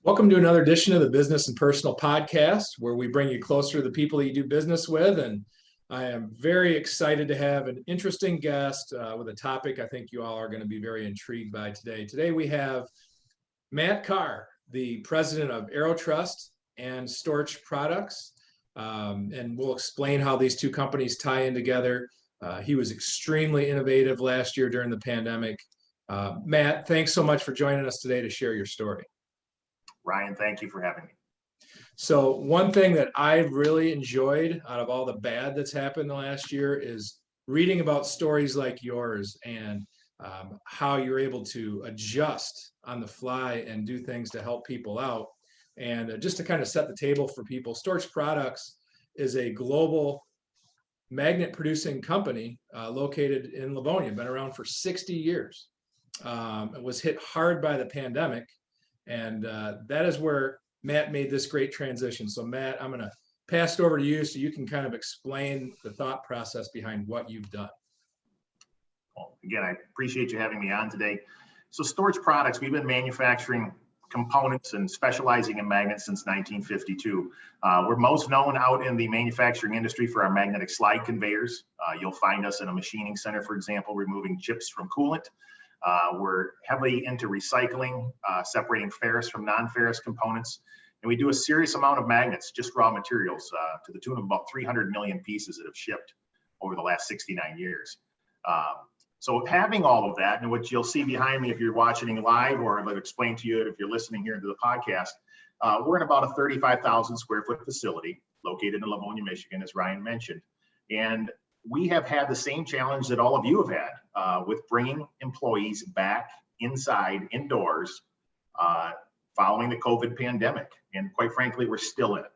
Welcome to another edition of the Business and Personal Podcast, where we bring you closer to the people that you do business with. And I am very excited to have an interesting guest with a topic I think you all are going to be very intrigued by today. Today we have Matt Carr, the president of AiroTrust and Storch Products. And we'll explain how these two companies tie in together. He was extremely innovative last year during the pandemic. Matt, thanks so much for joining us today to share your story. Ryan, thank you for having me. So one thing that I've really enjoyed out of all the bad that's happened the last year is reading about stories like yours and how you're able to adjust on the fly and do things to help people out. And just to kind of set the table for people, Storch Products is a global magnet producing company located in Livonia, been around for 60 years. It was hit hard by the pandemic. And that is where Matt made this great transition. So Matt, I'm going to pass it over to you so you can kind of explain the thought process behind what you've done. Well, again, I appreciate you having me on today. So Storch Products, we've been manufacturing components and specializing in magnets since 1952. We're most known out in the manufacturing industry for our magnetic slide conveyors. You'll find us in a machining center, for example, removing chips from coolant. We're heavily into recycling, separating ferrous from non-ferrous components. And we do a serious amount of magnets, just raw materials, to the tune of about 300 million pieces that have shipped over the last 69 years. So having all of that, and what you'll see behind me if you're watching live, or I'll explain to you if you're listening here to the podcast, we're in about a 35,000 square foot facility located in Livonia, Michigan, as Ryan mentioned. And we have had the same challenge that all of you have had with bringing employees back inside, indoors, following the COVID pandemic. And quite frankly, we're still in it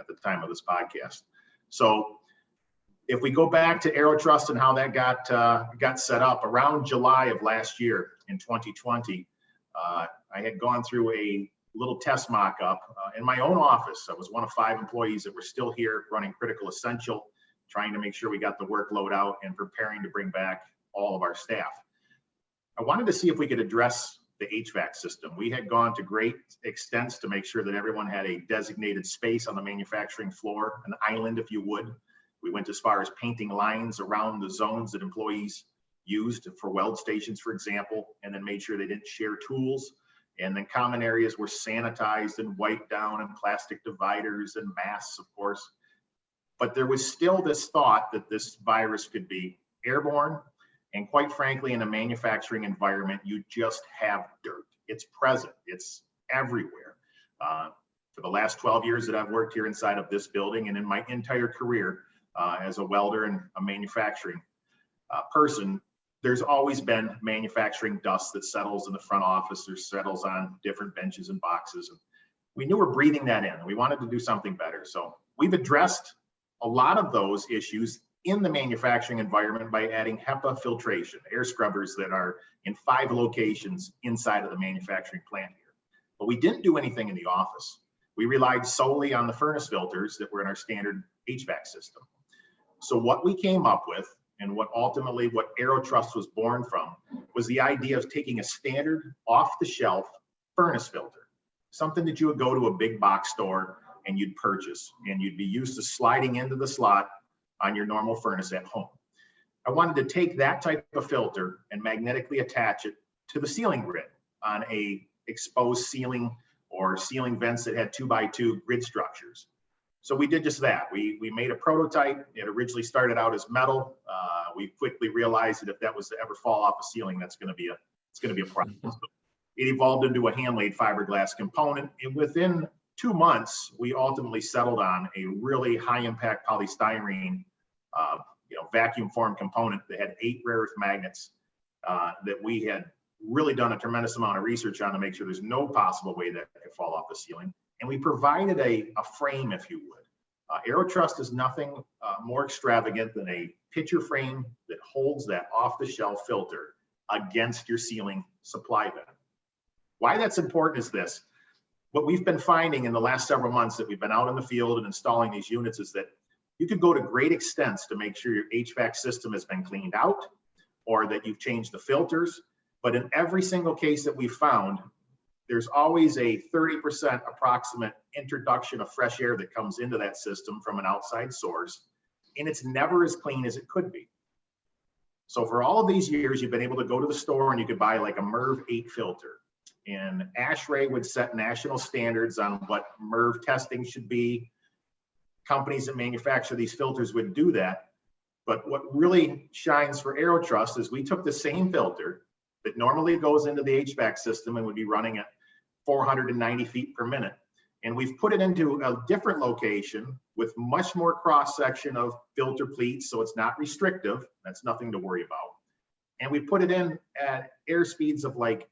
at the time of this podcast. So if we go back to AiroTrust and how that got set up, around July of last year in 2020, I had gone through a little test mock-up in my own office. I was one of 5 employees that were still here running critical essential, trying to make sure we got the workload out and preparing to bring back all of our staff. I wanted to see if we could address the HVAC system. We had gone to great extents to make sure that everyone had a designated space on the manufacturing floor, an island, if you would. We went as far as painting lines around the zones that employees used for weld stations, for example, and then made sure they didn't share tools. And then common areas were sanitized and wiped down, and plastic dividers and masks, of course. But there was still this thought that this virus could be airborne. And quite frankly, in a manufacturing environment, you just have dirt. It's present, it's everywhere. For the last 12 years that I've worked here inside of this building, and in my entire career as a welder and a manufacturing person, there's always been manufacturing dust that settles in the front office or settles on different benches and boxes. And we knew we're breathing that in, and we wanted to do something better. So we've addressed a lot of those issues in the manufacturing environment by adding HEPA filtration, air scrubbers that are in 5 locations inside of the manufacturing plant here. But we didn't do anything in the office. We relied solely on the furnace filters that were in our standard HVAC system. So what we came up with, and what AiroTrust was born from, was the idea of taking a standard off-the-shelf furnace filter, something that you would go to a big box store and you'd purchase, and you'd be used to sliding into the slot on your normal furnace at home. I wanted to take that type of filter and magnetically attach it to the ceiling grid on a exposed ceiling or ceiling vents that had 2x2 grid structures. So we did just that. We made a prototype. It originally started out as metal. We quickly realized that if that was to ever fall off a ceiling, it's going to be a problem. So it evolved into a hand-laid fiberglass component, and within 2 months, we ultimately settled on a really high-impact polystyrene, vacuum-formed component that had 8 rare earth magnets that we had really done a tremendous amount of research on to make sure there's no possible way that it could fall off the ceiling. And we provided a frame, if you would. AiroTrust is nothing more extravagant than a picture frame that holds that off-the-shelf filter against your ceiling supply vent. Why that's important is this. What we've been finding in the last several months that we've been out in the field and installing these units is that you could go to great extents to make sure your HVAC system has been cleaned out or that you've changed the filters. But in every single case that we've found, there's always a 30% approximate introduction of fresh air that comes into that system from an outside source, and it's never as clean as it could be. So for all of these years, you've been able to go to the store and you could buy like a MERV 8 filter. And ASHRAE would set national standards on what MERV testing should be. Companies that manufacture these filters would do that. But what really shines for AiroTrust is we took the same filter that normally goes into the HVAC system and would be running at 490 feet per minute. And we've put it into a different location with much more cross section of filter pleats, so it's not restrictive. That's nothing to worry about. And we put it in at air speeds of like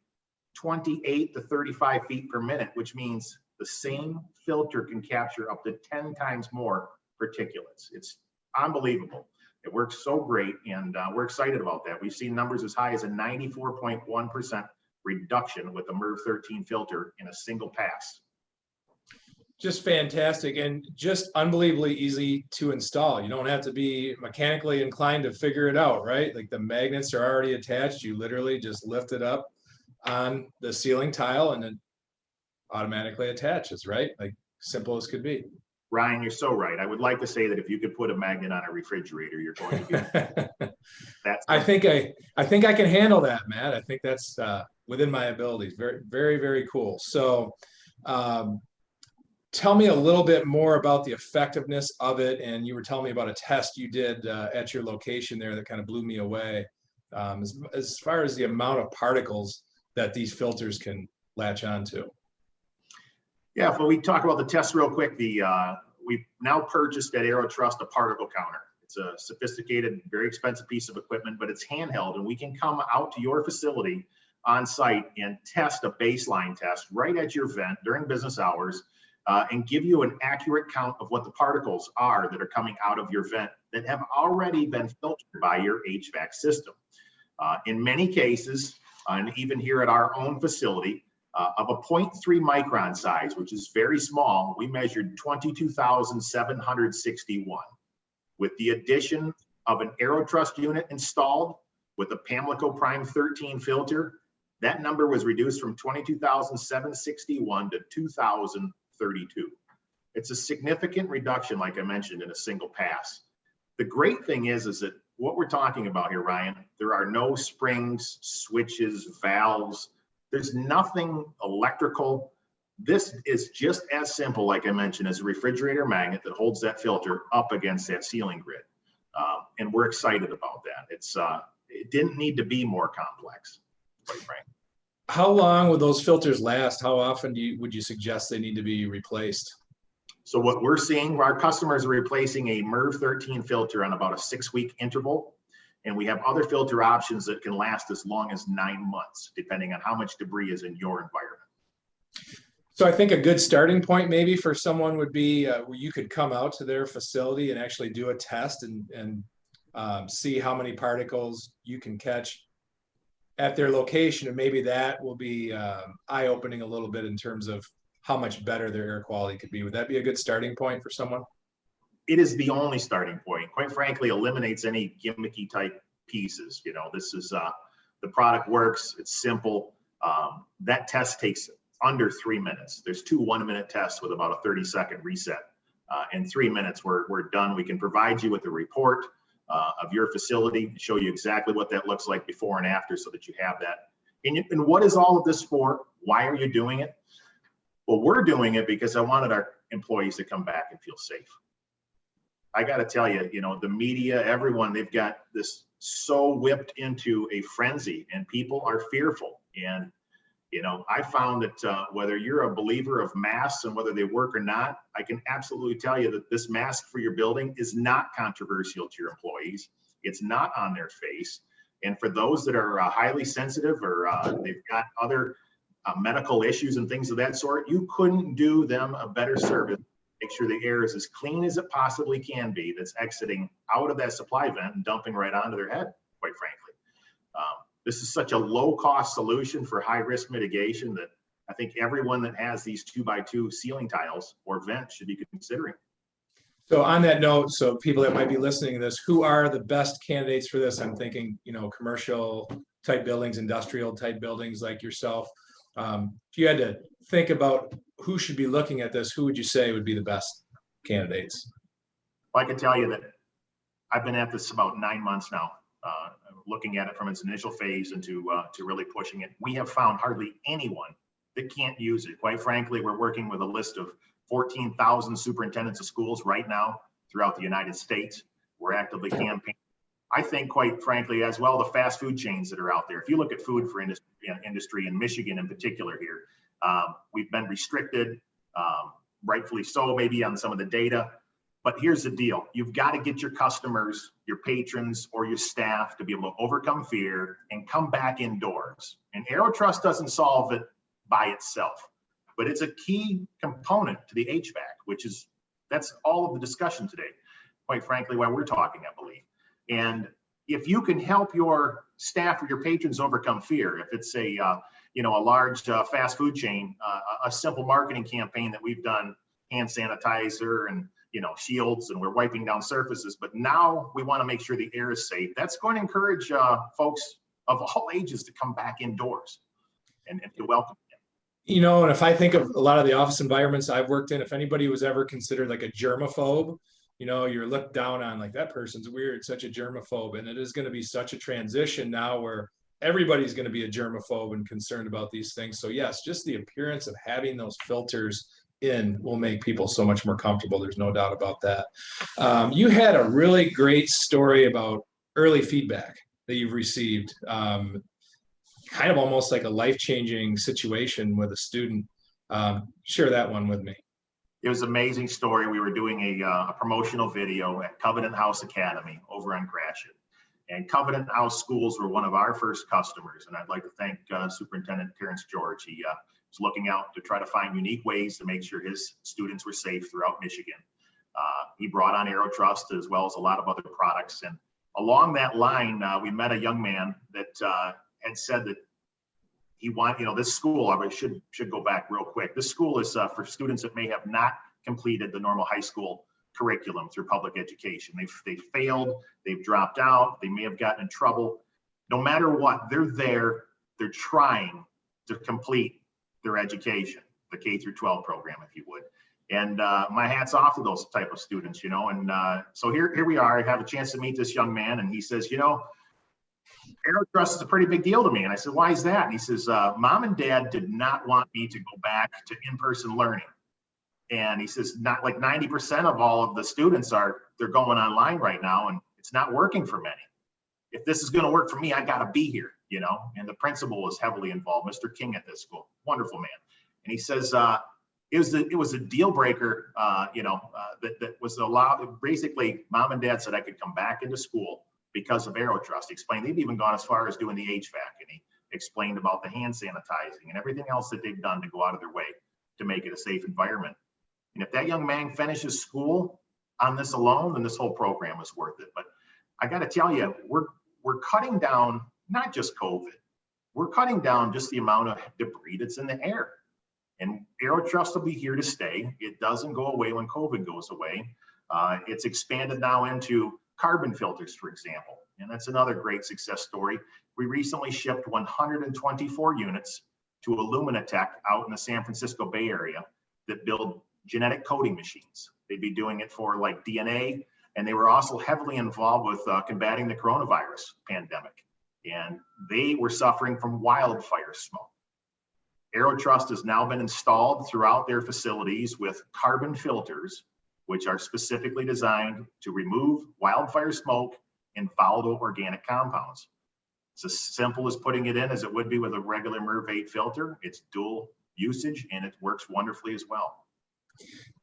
28 to 35 feet per minute, which means the same filter can capture up to 10 times more particulates. It's unbelievable. It works so great, and we're excited about that. We've seen numbers as high as a 94.1% reduction with the MERV 13 filter in a single pass. Just fantastic, and just unbelievably easy to install. You don't have to be mechanically inclined to figure it out, right? Like the magnets are already attached. You literally just lift it up on the ceiling tile and it automatically attaches, right? Like simple as could be. Ryan, you're so right. I would like to say that if you could put a magnet on a refrigerator, you're going to be. I think I can handle that, Matt. I think that's within my abilities. Very, very, very cool. So tell me a little bit more about the effectiveness of it. And you were telling me about a test you did at your location there that kind of blew me away. As far as the amount of particles that these filters can latch onto. Yeah, well, we talk about the test real quick. We've now purchased at AiroTrust a particle counter. It's a sophisticated, very expensive piece of equipment, but it's handheld, and we can come out to your facility on site and test a baseline test right at your vent during business hours and give you an accurate count of what the particles are that are coming out of your vent that have already been filtered by your HVAC system. In many cases, and even here at our own facility, of a 0.3 micron size, which is very small, we measured 22,761. With the addition of an AiroTrust unit installed with a Pamlico Prime 13 filter, that number was reduced from 22,761 to 2,032. It's a significant reduction, like I mentioned, in a single pass. The great thing is that what we're talking about here, Ryan, there are no springs, switches, valves. There's nothing electrical. This is just as simple, like I mentioned, as a refrigerator magnet that holds that filter up against that ceiling grid. And we're excited about that. It didn't need to be more complex, quite frankly. How long would those filters last? How often would you suggest they need to be replaced? So what we're seeing, our customers are replacing a MERV 13 filter on about a 6-week interval. And we have other filter options that can last as long as 9 months, depending on how much debris is in your environment. So I think a good starting point maybe for someone would be where you could come out to their facility and actually do a test and see how many particles you can catch at their location. And maybe that will be eye-opening a little bit in terms of how much better their air quality could be. Would that be a good starting point for someone? It is the only starting point. Quite frankly, eliminates any gimmicky type pieces. You know, this is the product works. It's simple. That test takes under 3 minutes. There's 2 1-minute tests with about a 30-second reset. In 3 minutes, we're done. We can provide you with a report of your facility, show you exactly what that looks like before and after, so that you have that. And what is all of this for? Why are you doing it? Well, we're doing it because I wanted our employees to come back and feel safe. I got to tell you, you know, the media, everyone, they've got this so whipped into a frenzy, and people are fearful. And, you know, I found that whether you're a believer of masks and whether they work or not, I can absolutely tell you that this mask for your building is not controversial to your employees. It's not on their face. And for those that are highly sensitive or they've got other medical issues and things of that sort, you couldn't do them a better service. Make sure the air is as clean as it possibly can be that's exiting out of that supply vent and dumping right onto their head, quite frankly. This is such a low-cost solution for high-risk mitigation that I think everyone that has these 2x2 ceiling tiles or vents should be considering. So on that note, so people that might be listening to this, who are the best candidates for this? I'm thinking, you know, commercial type buildings, industrial type buildings like yourself. If you had to think about who should be looking at this, who would you say would be the best candidates? Well, I can tell you that I've been at this about 9 months now, looking at it from its initial phase into to really pushing it. We have found hardly anyone that can't use it. Quite frankly, we're working with a list of 14,000 superintendents of schools right now throughout the United States. We're actively campaigning. I think, quite frankly, as well, the fast food chains that are out there. If you look at food for industry in Michigan in particular here, we've been restricted, rightfully so, maybe on some of the data. But here's the deal. You've got to get your customers, your patrons, or your staff to be able to overcome fear and come back indoors. And AiroTrust doesn't solve it by itself, but it's a key component to the HVAC, that's all of the discussion today, quite frankly, why we're talking, I believe. And if you can help your staff or your patrons overcome fear, if it's a large fast food chain, a simple marketing campaign that we've done, hand sanitizer and shields, and we're wiping down surfaces, but now we want to make sure the air is safe. That's going to encourage folks of all ages to come back indoors and to welcome them. And if I think of a lot of the office environments I've worked in, if anybody was ever considered like a germaphobe, you're looked down on like that person's weird, such a germaphobe. And it is going to be such a transition now where everybody's going to be a germaphobe and concerned about these things. So yes, just the appearance of having those filters in will make people so much more comfortable. There's no doubt about that. You had a really great story about early feedback that you've received, kind of almost like a life-changing situation with a student. Share that one with me. It was an amazing story. We were doing a promotional video at Covenant House Academy over on Gratiot. And Covenant House Schools were one of our first customers. And I'd like to thank Superintendent Terrence George. He was looking out to try to find unique ways to make sure his students were safe throughout Michigan. He brought on AiroTrust as well as a lot of other products. And along that line, we met a young man that had said that he wanted, this school, I should go back real quick. This school is for students that may have not completed the normal high school curriculum through public education. They failed, they've dropped out, they may have gotten in trouble. No matter what, they're there, they're trying to complete their education, the K through 12 program, if you would. And my hat's off to those type of students, and so here we are. I have a chance to meet this young man, and he says, AiroTrust is a pretty big deal to me. And I said, why is that? And he says, Mom and Dad did not want me to go back to in-person learning. And he says, not like 90% of all of the students they're going online right now, and it's not working for many. If this is going to work for me, I got to be here, and the principal was heavily involved, Mr. King at this school, wonderful man. And he says, it was a deal breaker, that was allowed. Basically, Mom and Dad said I could come back into school because of AiroTrust. He explained they've even gone as far as doing the HVAC, and he explained about the hand sanitizing and everything else that they've done to go out of their way to make it a safe environment. And if that young man finishes school on this alone, then this whole program is worth it. But I got to tell you, we're cutting down not just COVID, we're cutting down just the amount of debris that's in the air. And AiroTrust will be here to stay. It doesn't go away when COVID goes away. It's expanded now into carbon filters, for example, and that's another great success story. We recently shipped 124 units to Illuminatech out in the San Francisco Bay Area that build genetic coding machines. They'd be doing it for like DNA, and they were also heavily involved with combating the coronavirus pandemic, and they were suffering from wildfire smoke. AiroTrust has now been installed throughout their facilities with carbon filters, which are specifically designed to remove wildfire smoke and volatile organic compounds. It's as simple as putting it in as it would be with a regular MERV 8 filter. It's dual usage, and it works wonderfully as well.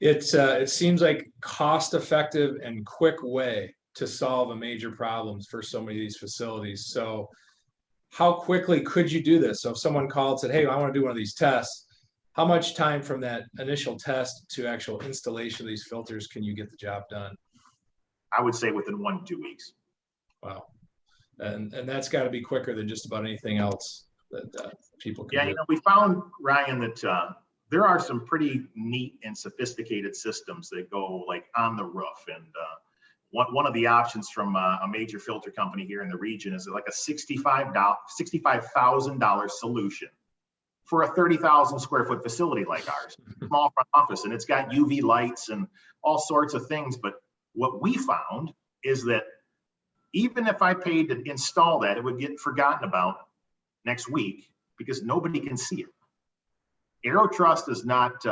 It seems like cost-effective and quick way to solve a major problems for so many of these facilities. So how quickly could you do this? So if someone called and said, hey, I want to do one of these tests, how much time from that initial test to actual installation of these filters can you get the job done? I would say within 1 to 2 weeks. Wow. And that's got to be quicker than just about anything else that people can do. We found, Ryan, that there are some pretty neat and sophisticated systems that go like on the roof. And one of the options from a major filter company here in the region is like a $65,000 solution for a 30,000 square foot facility like ours, small front office, and it's got UV lights and all sorts of things. But what we found is that even if I paid to install that, it would get forgotten about next week because nobody can see it. AiroTrust is not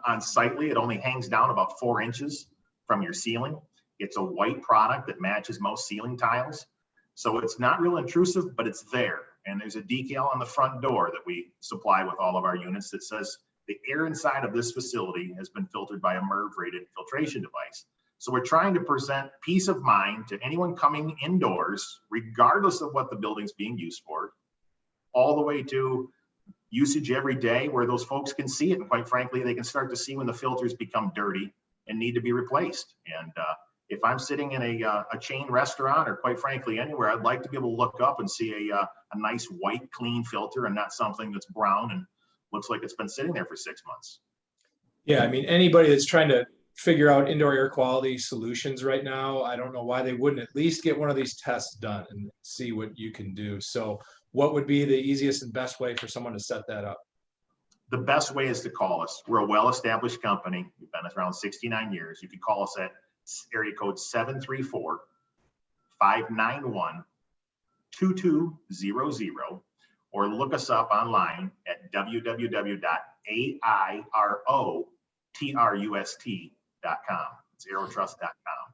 unsightly. It only hangs down about 4 inches from your ceiling. It's a white product that matches most ceiling tiles. So it's not real intrusive, but it's there. And there's a decal on the front door that we supply with all of our units that says the air inside of this facility has been filtered by a MERV-rated filtration device. So we're trying to present peace of mind to anyone coming indoors, regardless of what the building's being used for, all the way to usage every day where those folks can see it. And quite frankly, they can start to see when the filters become dirty and need to be replaced. And if I'm sitting in a chain restaurant or quite frankly anywhere, I'd like to be able to look up and see a nice white clean filter and not something that's brown and looks like it's been sitting there for 6 months. Yeah, I mean, anybody that's trying to figure out indoor air quality solutions right now, I don't know why they wouldn't at least get one of these tests done and see what you can do. So what would be the easiest and best way for someone to set that up? The best way is to call us. We're a well-established company. We've been around 69 years. You can call us at area code 734-591-2200 or look us up online at www.airotrust.com. It's AiroTrust.com.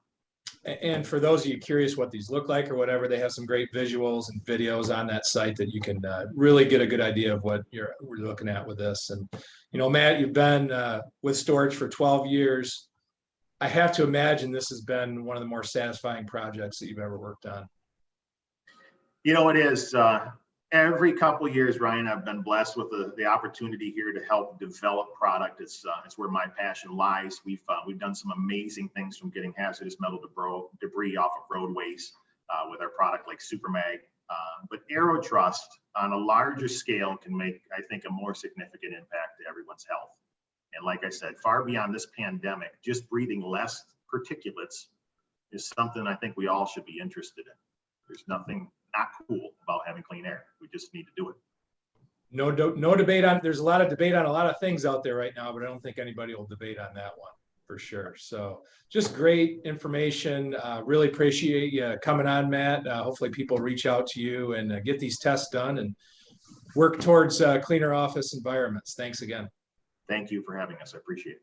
And for those of you curious what these look like or whatever, they have some great visuals and videos on that site that you can really get a good idea of what we're looking at with this. And, you know, Matt, you've been with Storch for 12 years. I have to imagine this has been one of the more satisfying projects that you've ever worked on. You know, it is. Every couple of years, Ryan, I've been blessed with the opportunity here to help develop product. It's where my passion lies. We've done some amazing things, from getting hazardous metal debris off of roadways with our product like SuperMag. But AiroTrust on a larger scale can make, I think, a more significant impact to everyone's health. And like I said, far beyond this pandemic, just breathing less particulates is something I think we all should be interested in. There's nothing not cool about having clean air. We just need to do it. No debate on, there's a lot of debate on a lot of things out there right now, but I don't think anybody will debate on that one for sure. So just great information. Really appreciate you coming on, Matt. Hopefully people reach out to you and get these tests done and work towards cleaner office environments. Thanks again. Thank you for having us. I appreciate it.